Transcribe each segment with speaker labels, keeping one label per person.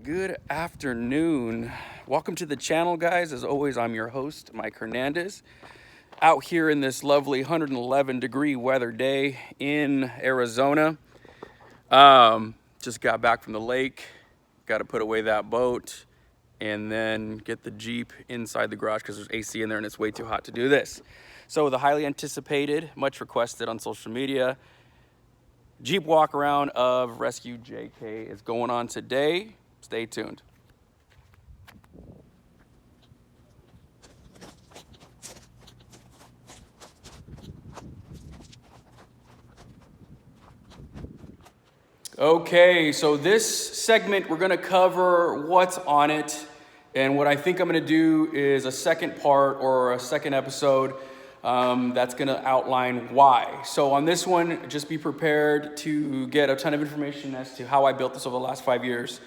Speaker 1: Good afternoon. Welcome to the channel, guys. As always, I'm your host, Mike Hernandez. Out here in this lovely 111-degree weather day in Arizona. Just got back from the lake. Got to put away that boat and then get the Jeep inside the garage because there's AC in there and it's way too hot to do this. So the highly anticipated, much requested on social media, Jeep walk around of RESQJK is going on today. Stay tuned. Okay, so this segment we're gonna cover what's on it, and what I think I'm gonna do is a second part or a second episode that's gonna outline why. So on this one, just be prepared to get a ton of information as to how I built this over the last 5 years.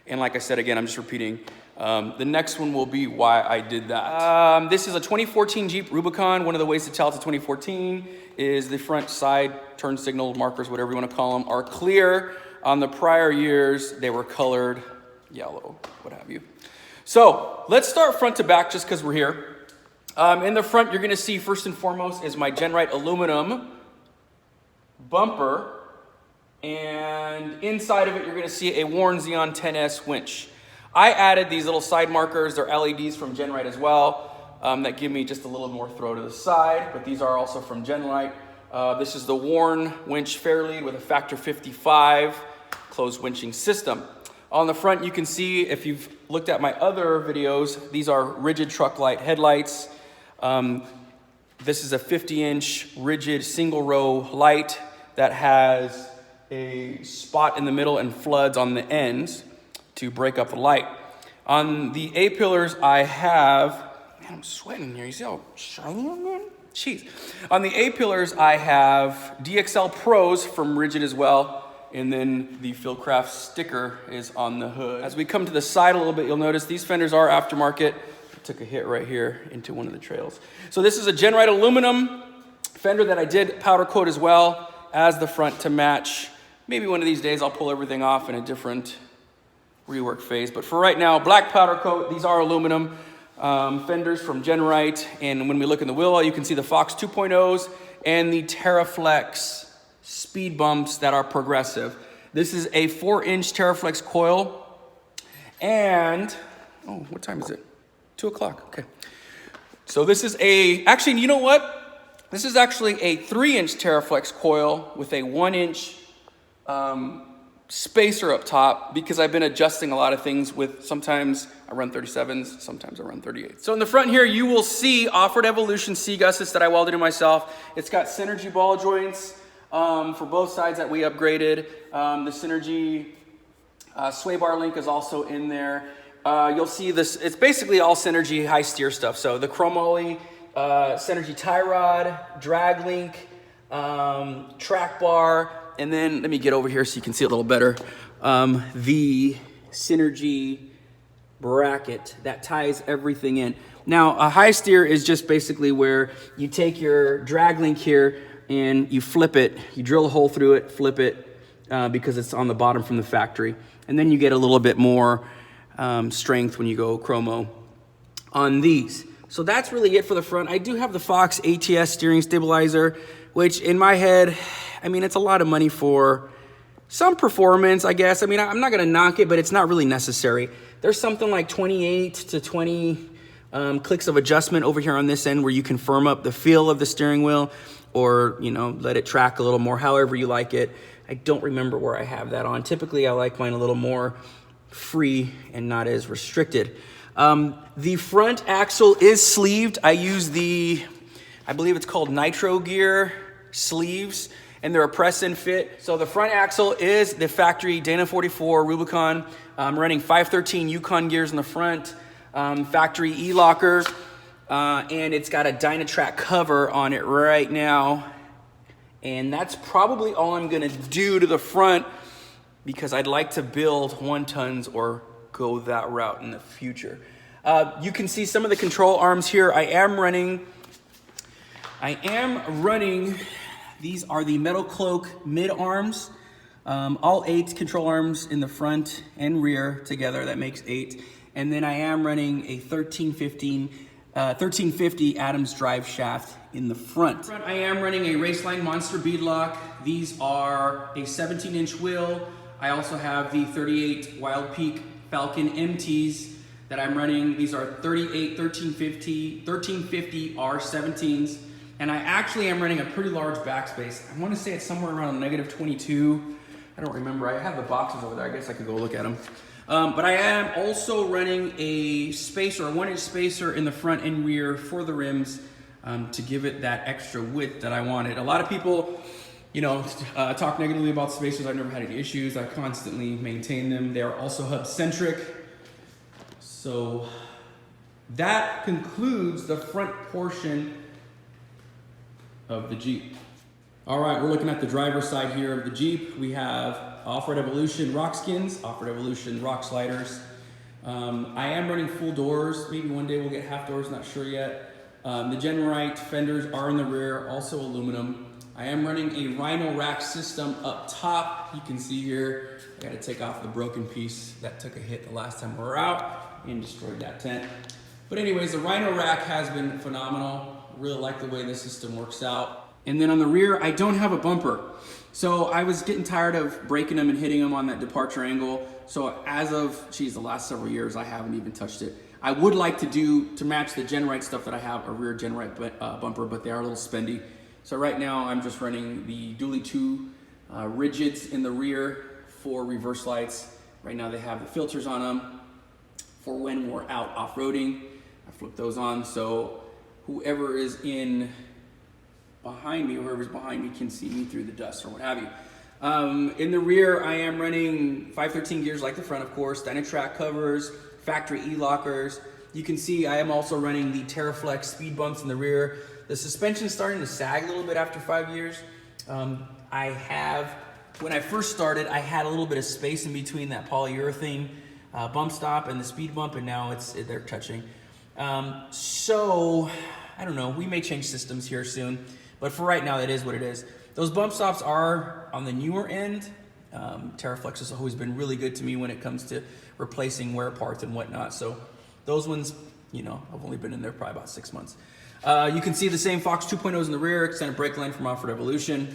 Speaker 1: And like I said, again, I'm just repeating. The next one will be why I did that. This is a 2014 Jeep Rubicon. One of the ways to tell it's a 2014 is the front side turn signal markers, whatever you want to call them, are clear. On the prior years, they were colored yellow, what have you. So let's start front to back just because we're here. In the front, you're going to see first and foremost is my Genright aluminum bumper. And inside of it, you're going to see a worn Zeon 10S winch. I added these little side markers. They're LEDs from Genright as well that give me just a little more throw to the side, but these are also from Genright. This is the worn winch fairlead with a factor 55 closed winching system. On the front, you can see, if you've looked at my other videos, these are rigid Trucklight headlights. This is a 50-inch rigid single row light that has a spot in the middle and floods on the ends to break up the light. On the A-pillars, I have, man, I'm sweating here. You see how shiny I'm getting? Jeez. On the A-pillars, I have DXL-Pros from Rigid as well, and then the Fieldcraft sticker is on the hood. As we come to the side a little bit, you'll notice these fenders are aftermarket. I took a hit right here into one of the trails. So this is a Genright aluminum fender that I did powder coat as well as the front to match. Maybe one of these days I'll pull everything off in a different rework phase. But for right now, black powder coat. These are aluminum fenders from Genright. And when we look in the wheel well, you can see the Fox 2.0s and the Teraflex speed bumps that are progressive. This is a 4-inch Teraflex coil. And, oh, what time is it? 2 o'clock, okay. So this is actually, you know what? This is actually a 3-inch Teraflex coil with a 1-inch spacer up top, because I've been adjusting a lot of things with, sometimes I run 37s, sometimes I run 38s. So in the front here, you will see Offraod Evolution C gussets that I welded in myself. It's got Synergy ball joints for both sides that we upgraded. The Synergy sway bar link is also in there. You'll see this, it's basically all Synergy high steer stuff. So the Chromoly, Synergy tie rod, drag link, track bar, and then let me get over here so you can see it a little better. The Synergy bracket that ties everything in. Now, a high steer is just basically where you take your drag link here and you flip it. You drill a hole through it, flip it, because it's on the bottom from the factory. And then you get a little bit more strength when you go chromo on these. So that's really it for the front. I do have the Fox ATS steering stabilizer, which in my head, I mean, it's a lot of money for some performance, I guess. I mean, I'm not going to knock it, but it's not really necessary. There's something like 28 to 20 clicks of adjustment over here on this end where you can firm up the feel of the steering wheel or, you know, let it track a little more, however you like it. I don't remember where I have that on. Typically, I like mine a little more free and not as restricted. The front axle is sleeved. I use I believe it's called Nitro gear sleeves, and they're a press and fit. So the front axle is the factory Dana 44 Rubicon. I'm running 513 Yukon gears in the front, factory E-locker, and it's got a Dynatrac cover on it right now. And that's probably all I'm gonna do to the front, because I'd like to build 1-tons or go that route in the future. You can see some of the control arms here. I am running, these are the Metalcloak mid arms. All 8 control arms in the front and rear together, that makes 8. And then I am running a 1350 Adams drive shaft in the front. I am running a Raceline Monster beadlock. These are a 17-inch wheel. I also have the 38 Wild Peak Falken MTs that I'm running. These are 38 1350 R17s. And I actually am running a pretty large backspace. I want to say it's somewhere around -22. I don't remember. I have the boxes over there. I guess I could go look at them. But I am also running a spacer, a 1-inch spacer in the front and rear for the rims to give it that extra width that I wanted. A lot of people, you know, talk negatively about spacers. I've never had any issues. I constantly maintain them. They are also hub-centric. So that concludes the front portion of the Jeep. All right, we're looking at the driver's side here of the Jeep. We have Offroad Evolution rock skins, Offroad Evolution rock sliders. I am running full doors. Maybe one day we'll get half doors, not sure yet. The Genright fenders are in the rear, also aluminum. I am running a Rhino rack system up top. You can see here, I gotta take off the broken piece that took a hit the last time we were out and destroyed that tent. But anyways, the Rhino rack has been phenomenal. Really like the way this system works out. And then on the rear, I don't have a bumper. So I was getting tired of breaking them and hitting them on that departure angle. So as of, geez, the last several years, I haven't even touched it. I would like to match the Genright stuff that I have, a rear Genright bumper, but they are a little spendy. So right now I'm just running the Dually 2 rigids in the rear for reverse lights. Right now they have the filters on them for when we're out off-roading. I flip those on so whoever is behind me can see me through the dust or what have you. In the rear, I am running 513 gears like the front, of course, Dynatrac covers, factory E-lockers. You can see I am also running the Teraflex speed bumps in the rear. The suspension's starting to sag a little bit after 5 years. When I first started, I had a little bit of space in between that polyurethane bump stop and the speed bump, and now they're touching. So, I don't know, we may change systems here soon. But for right now, that is what it is. Those bump stops are on the newer end. Teraflex has always been really good to me when it comes to replacing wear parts and whatnot. So those ones, you know, I've only been in there probably about 6 months. You can see the same Fox 2.0s in the rear, extended brake line from Offroad Evolution.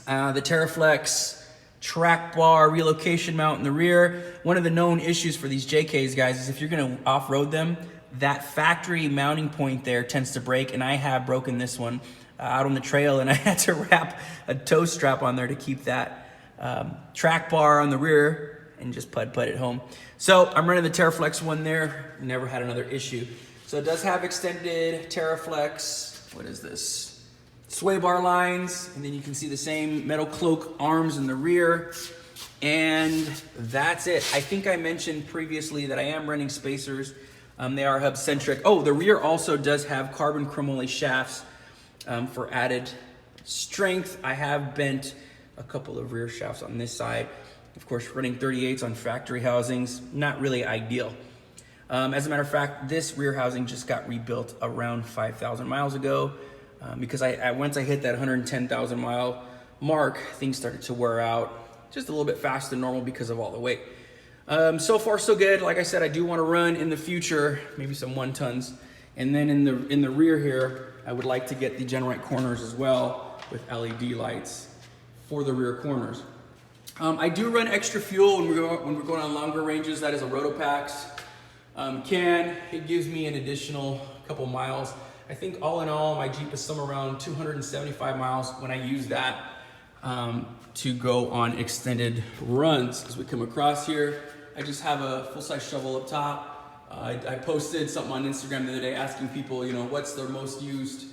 Speaker 1: The Teraflex track bar relocation mount in the rear. One of the known issues for these JKs, guys, is if you're gonna off-road them, that factory mounting point there tends to break, and I have broken this one out on the trail, and I had to wrap a tow strap on there to keep that track bar on the rear and just put it home. So I'm running the Teraflex one there, never had another issue. So it does have extended Teraflex, what is this? Sway bar lines, and then you can see the same Metalcloak arms in the rear, and that's it. I think I mentioned previously that I am running spacers. They are hub-centric. Oh, the rear also does have carbon chromoly shafts for added strength. I have bent a couple of rear shafts on this side. Of course, running 38s on factory housings, not really ideal. As a matter of fact, this rear housing just got rebuilt around 5,000 miles ago because once I hit that 110,000 mile mark, things started to wear out just a little bit faster than normal because of all the weight. So far, so good. Like I said, I do want to run in the future, maybe some 1-tons. And then in the rear here, I would like to get the Genright corners as well with LED lights for the rear corners. I do run extra fuel when we're going on longer ranges. That is a Rotopax can. It gives me an additional couple miles. I think all in all, my Jeep is somewhere around 275 miles when I use that to go on extended runs. As we come across here, I just have a full-size shovel up top. I posted something on Instagram the other day asking people, you know, what's their most used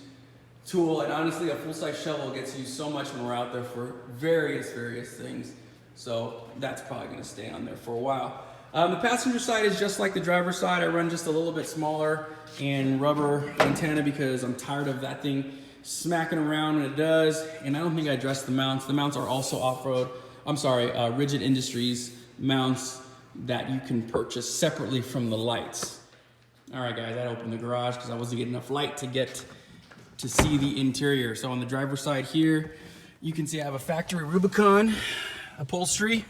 Speaker 1: tool, and honestly, a full-size shovel gets used so much when we're out there for various things. So that's probably gonna stay on there for a while. The passenger side is just like the driver's side. I run just a little bit smaller and rubber antenna because I'm tired of that thing smacking around when it does, and I don't think I addressed the mounts. The mounts are also off-road, Rigid Industries mounts that you can purchase separately from the lights. All right, guys, I opened the garage because I wasn't getting enough light to get to see the interior. So on the driver's side here, you can see I have a factory Rubicon upholstery.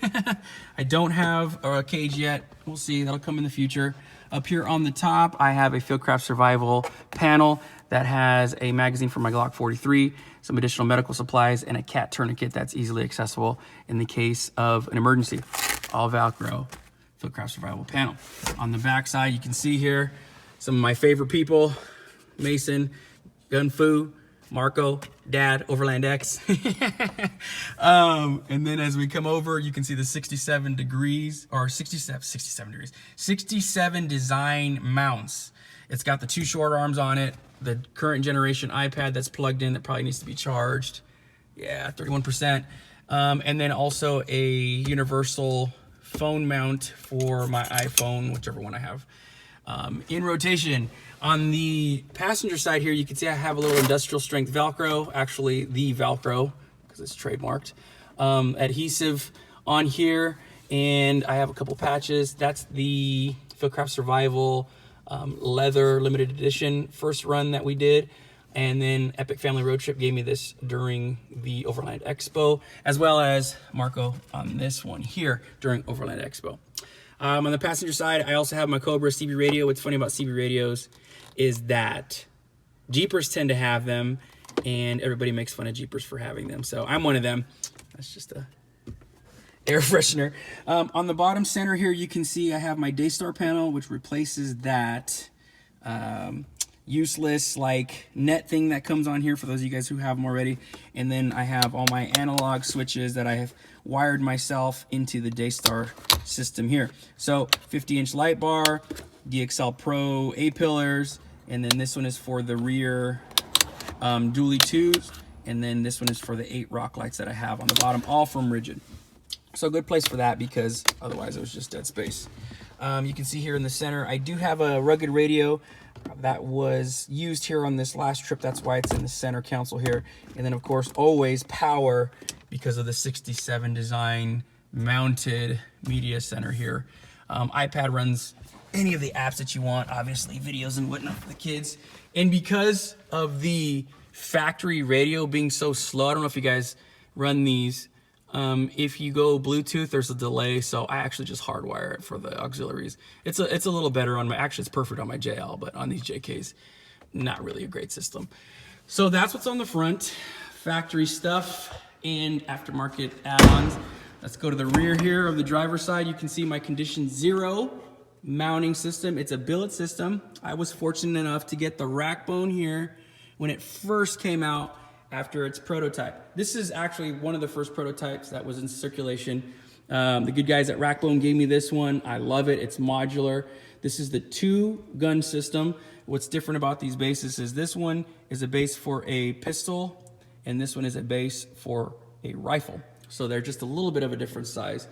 Speaker 1: I don't have a cage yet. We'll see, that'll come in the future. Up here on the top, I have a Fieldcraft Survival panel that has a magazine for my Glock 43, some additional medical supplies, and a cat tourniquet that's easily accessible in the case of an emergency. All Velcro Fieldcraft Survival panel. On the back side, you can see here some of my favorite people: Mason, Gunfu, Marco, Dad, Overland X. And then as we come over, you can see the 67 degrees, or 67 design mounts. It's got the 2 short arms on it, the current generation iPad that's plugged in that probably needs to be charged. Yeah, 31%. And then also a universal phone mount for my iPhone, whichever one I have. In rotation. On the passenger side here, you can see I have a little industrial strength Velcro, actually the Velcro, because it's trademarked, adhesive on here, and I have a couple patches. That's the Fieldcraft Survival leather limited edition first run that we did, and then Epic Family Road Trip gave me this during the Overland Expo, as well as Marco on this one here during Overland Expo. On the passenger side, I also have my Cobra CB radio. What's funny about CB radios is that Jeepers tend to have them, and everybody makes fun of Jeepers for having them. So I'm one of them. That's just a air freshener. On the bottom center here, you can see I have my Daystar panel, which replaces that useless like net thing that comes on here for those of you guys who have them already. And then I have all my analog switches that I have wired myself into the Daystar system here. So 50-inch light bar, DXL-Pro A-pillars, and then this one is for the rear dually 2s, and then this one is for the 8 rock lights that I have on the bottom, all from Rigid. So a good place for that, because otherwise it was just dead space. You can see here in the center, I do have a rugged radio that was used here on this last trip. That's why it's in the center console here. And then of course, always power because of the 67 design mounted media center here. iPad runs any of the apps that you want, obviously videos and whatnot for the kids. And because of the factory radio being so slow, I don't know if you guys run these, if you go Bluetooth, there's a delay, so I actually just hardwire it for the auxiliaries. It's a little better on my, actually it's perfect on my JL, but on these JKs, not really a great system. So that's what's on the front, factory stuff and aftermarket add-ons. Let's go to the rear here of the driver's side. You can see my Condition 0 mounting system. It's a billet system. I was fortunate enough to get the rack bone here when it first came out after its prototype. This is actually one of the first prototypes that was in circulation. The good guys at Rackbone gave me this one. I love it. It's modular. This is the 2-gun system. What's different about these bases is this one is a base for a pistol, and this one is a base for a rifle. So they're just a little bit of a different size,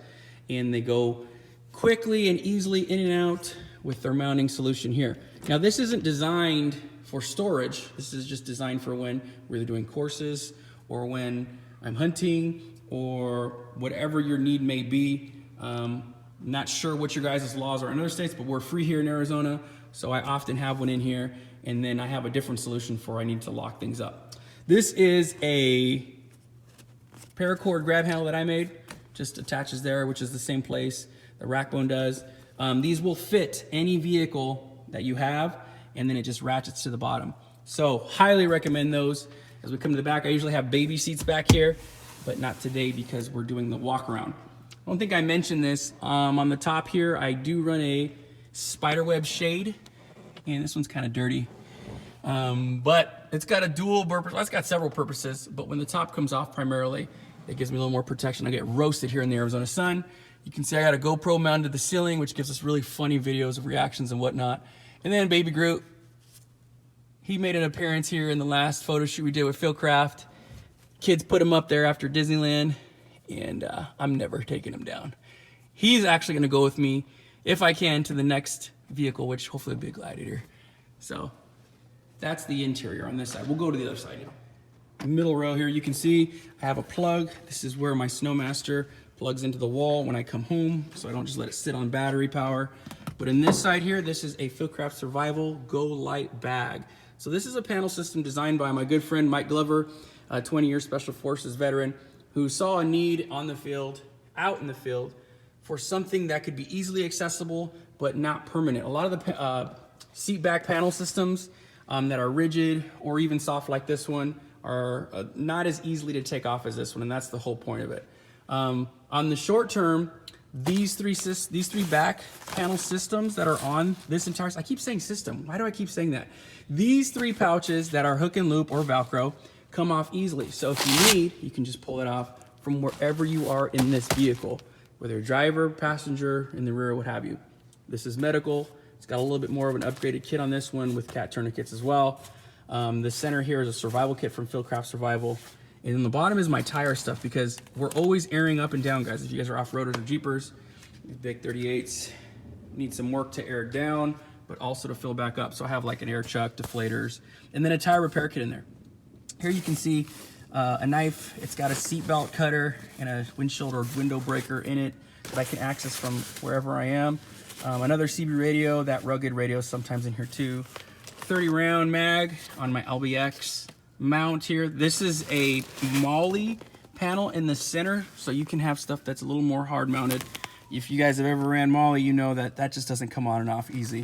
Speaker 1: and they go quickly and easily in and out with their mounting solution here. Now this isn't designed for storage. This is just designed for when we're either doing courses or when I'm hunting or whatever your need may be. Not sure what your guys' laws are in other states, but we're free here in Arizona, so I often have one in here, and then I have a different solution for I need to lock things up. This is a paracord grab handle that I made, just attaches there, which is the same place the Rackbone does. These will fit any vehicle that you have, and then it just ratchets to the bottom. So highly recommend those. As we come to the back, I usually have baby seats back here, but not today because we're doing the walk around. I don't think I mentioned this. On the top here, I do run a spiderweb shade, and this one's kind of dirty. But it's got a dual purpose. Well, it's got several purposes, but when the top comes off primarily, it gives me a little more protection. I get roasted here in the Arizona sun. You can see I got a GoPro mounted to the ceiling, which gives us really funny videos of reactions and whatnot. And then Baby Groot, he made an appearance here in the last photo shoot we did with Fieldcraft. Kids put him up there after Disneyland, and I'm never taking him down. He's actually gonna go with me, if I can, to the next vehicle, which hopefully will be a Gladiator. So that's the interior on this side. We'll go to the other side now. Middle row here, you can see I have a plug. This is where my Snowmaster plugs into the wall when I come home, so I don't just let it sit on battery power. But in this side here, this is a Fieldcraft Survival Go Light bag. So this is a panel system designed by my good friend Mike Glover, a 20-year Special Forces veteran, who saw a need on the field out in the field for something that could be easily accessible but not permanent. A lot of the seat back panel systems that are rigid or even soft like this one are not as easily to take off as this one, and that's the whole point of it. On the short term, these three back panel systems that are on this entire, I keep saying system, why do I keep saying that? These 3 pouches that are hook and loop or Velcro come off easily. So if you need, you can just pull it off from wherever you are in this vehicle, whether driver, passenger, in the rear, what have you. This is medical. It's got a little bit more of an upgraded kit on this one with cat tourniquets as well. The center here is a survival kit from Fieldcraft Survival. And then the bottom is my tire stuff, because we're always airing up and down, guys. If you guys are off-roaders or Jeepers, big 38s need some work to air down, but also to fill back up. So I have like an air chuck, deflators, and then a tire repair kit in there. Here you can see a knife. It's got a seat belt cutter and a windshield or window breaker in it that I can access from wherever I am. Another CB radio, that rugged radio is sometimes in here too. 30 round mag on my LBX mount here. This is a Chromoly panel in the center, so you can have stuff that's a little more hard mounted. If you guys have ever ran Molly, you know that that just doesn't come on and off easy,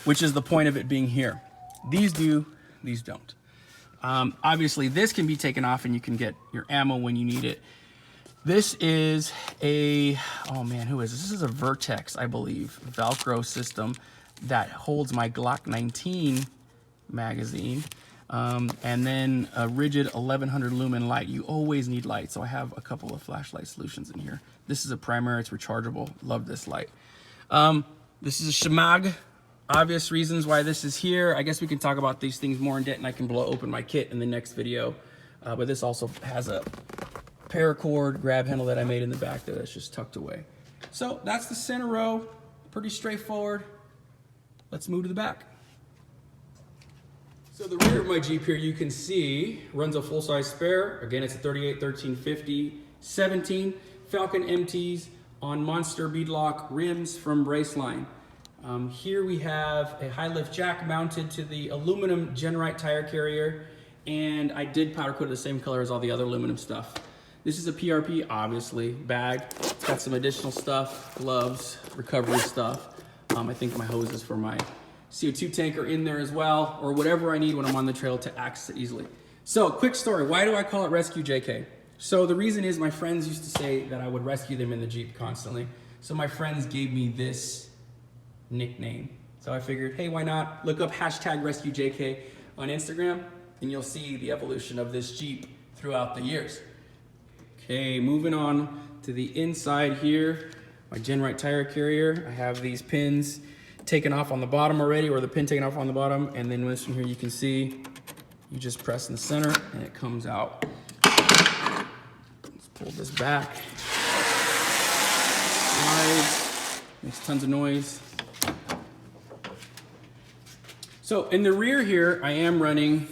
Speaker 1: which is the point of it being here. These do, these don't. Obviously this can be taken off and you can get your ammo when you need it. This is a, oh man, who is this? This is a Vertex, I believe, Velcro system that holds my Glock 19 magazine. And then a rigid 1100 lumen light. You always need light, so I have a couple of flashlight solutions in here. This is a primary, it's rechargeable. Love this light. This is a Shimag. Obvious reasons why this is here. I guess we can talk about these things more in depth, and I can blow open my kit in the next video. But this also has a paracord grab handle that I made in the back that's just tucked away. So that's the center row, pretty straightforward. Let's move to the back. So the rear of my Jeep here, you can see, runs a full-size spare. Again, it's a 38 1350 17 Falken MTs on monster beadlock rims from Raceline. Here we have a high lift jack mounted to the aluminum Genright tire carrier, and I did powder coat it the same color as all the other aluminum stuff. This is a PRP, obviously, bag. It's got some additional stuff, gloves, recovery stuff. I think my hoses for my CO2 tanker in there as well, or whatever I need when I'm on the trail to access it easily. So, quick story, why do I call it RESQJK? So the reason is my friends used to say that I would rescue them in the Jeep constantly. So my friends gave me this nickname. So I figured, hey, why not? Look up hashtag RESQJK on Instagram, and you'll see the evolution of this Jeep throughout the years. Okay, moving on to the inside here, my Genright tire carrier. I have these pins taken off on the bottom already, or the pin taken off on the bottom, and then this one here you can see, you just press in the center and it comes out. Let's pull this back. Slides, makes tons of noise. So in the rear here, I am running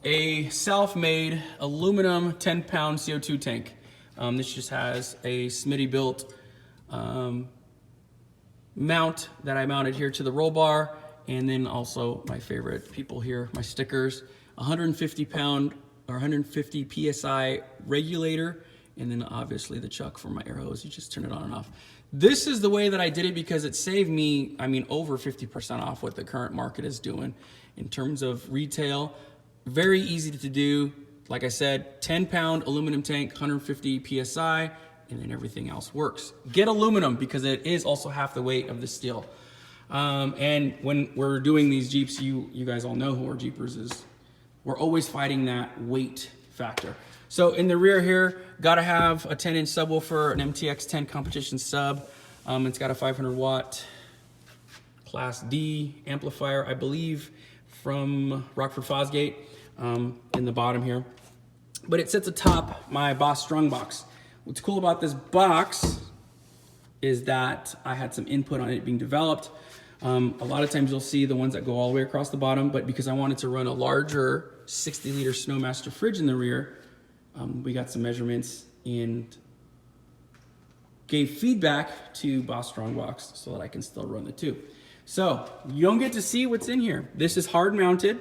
Speaker 1: a self-made aluminum 10-pound CO2 tank. This just has a Smitty built mount that I mounted here to the roll bar, and then also my favorite people here, my stickers, 150 pound or 150 PSI regulator, and then obviously the chuck for my air hose. You just turn it on and off. This is the way that I did it because it saved me, I mean, over 50% off what the current market is doing in terms of retail. Very easy to do. Like I said, 10-pound aluminum tank, 150 PSI, and then everything else works. Get aluminum because it is also half the weight of the steel. And when we're doing these Jeeps, you guys all know who are Jeepers is, we're always fighting that weight factor. So in the rear here, gotta have a 10-inch subwoofer, an MTX10 competition sub. It's got a 500 watt Class D amplifier, I believe, from Rockford Fosgate in the bottom here. But it sits atop my Boss Strong box. What's cool about this box is that I had some input on it being developed. A lot of times you'll see the ones that go all the way across the bottom, but because I wanted to run a larger 60-liter Snowmaster fridge in the rear, we got some measurements and gave feedback to Boss Strongbox so that I can still run the two. So you don't get to see what's in here. This is hard mounted.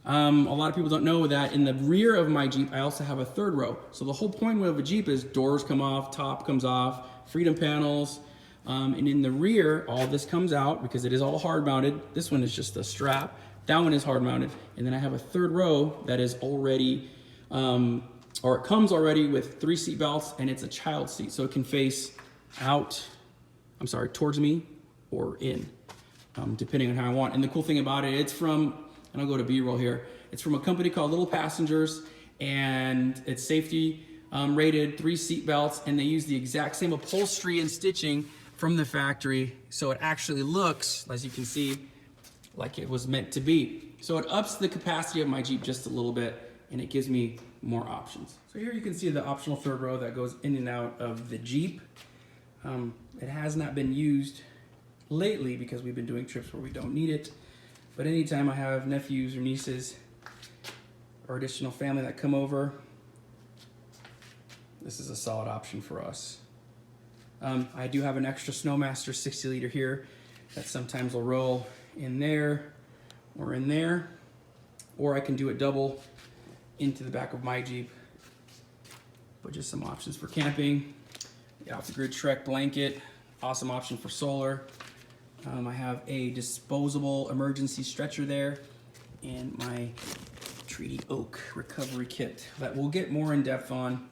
Speaker 1: A lot of people don't know that in the rear of my Jeep, I also have a third row. So the whole point of a Jeep is doors come off, top comes off, freedom panels, and in the rear, all this comes out because it is all hard mounted. This one is just a strap. That one is hard mounted. And then I have a third row that is already, or it comes already with 3 seat belts, and it's a child seat. So it can face out, towards me or in, depending on how I want. And the cool thing about it, it's from, and I'll go to B-roll here. It's from a company called Little Passengers, and it's safety rated, 3 seat belts, and they use the exact same upholstery and stitching from the factory. So it actually looks, as you can see, like it was meant to be. So it ups the capacity of my Jeep just a little bit, and it gives me more options. So here you can see the optional third row that goes in and out of the Jeep. It has not been used lately because we've been doing trips where we don't need it. But anytime I have nephews or nieces or additional family that come over, this is a solid option for us. I do have an extra Snowmaster 60 liter here that sometimes will roll in there, or I can do it double into the back of my Jeep. But just some options for camping. The off-the-grid Trek blanket, awesome option for solar. I have a disposable emergency stretcher there, and my treaty oak recovery kit that we'll get more in depth on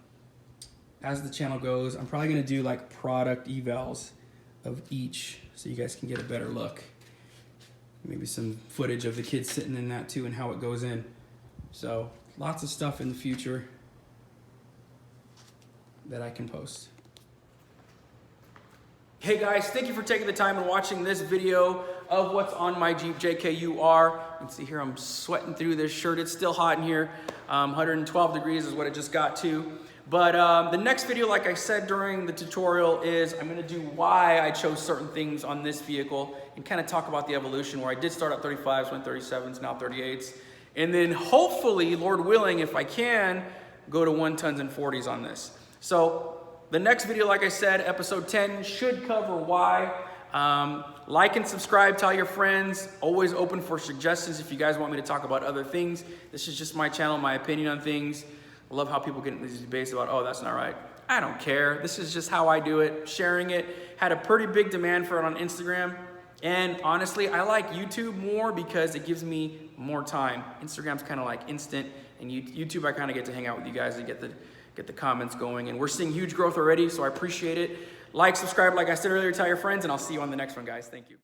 Speaker 1: as the channel goes. I'm probably gonna do like product evals of each so you guys can get a better look. Maybe some footage of the kids sitting in that too and how it goes in. So lots of stuff in the future that I can post. Hey guys, thank you for taking the time and watching this video of what's on my Jeep JKUR. You can see here I'm sweating through this shirt. It's still hot in here. 112 degrees is what it just got to. But the next video, like I said during the tutorial, is I'm gonna do why I chose certain things on this vehicle and kind of talk about the evolution where I did start at 35s, went 37s, now 38s. And then hopefully, Lord willing, if I can, go to 1 tons and 40s on this. So the next video, like I said, episode 10, should cover why. Like and subscribe, tell your friends. Always open for suggestions if you guys want me to talk about other things. This is just my channel, my opinion on things. I love how people get into these debates about, oh, that's not right. I don't care. This is just how I do it. Sharing it. Had a pretty big demand for it on Instagram. And honestly, I like YouTube more because it gives me more time. Instagram's kind of like instant, and YouTube I kind of get to hang out with you guys and get the comments going. And we're seeing huge growth already, so I appreciate it. Like, subscribe, like I said earlier, tell your friends, and I'll see you on the next one, guys. Thank you.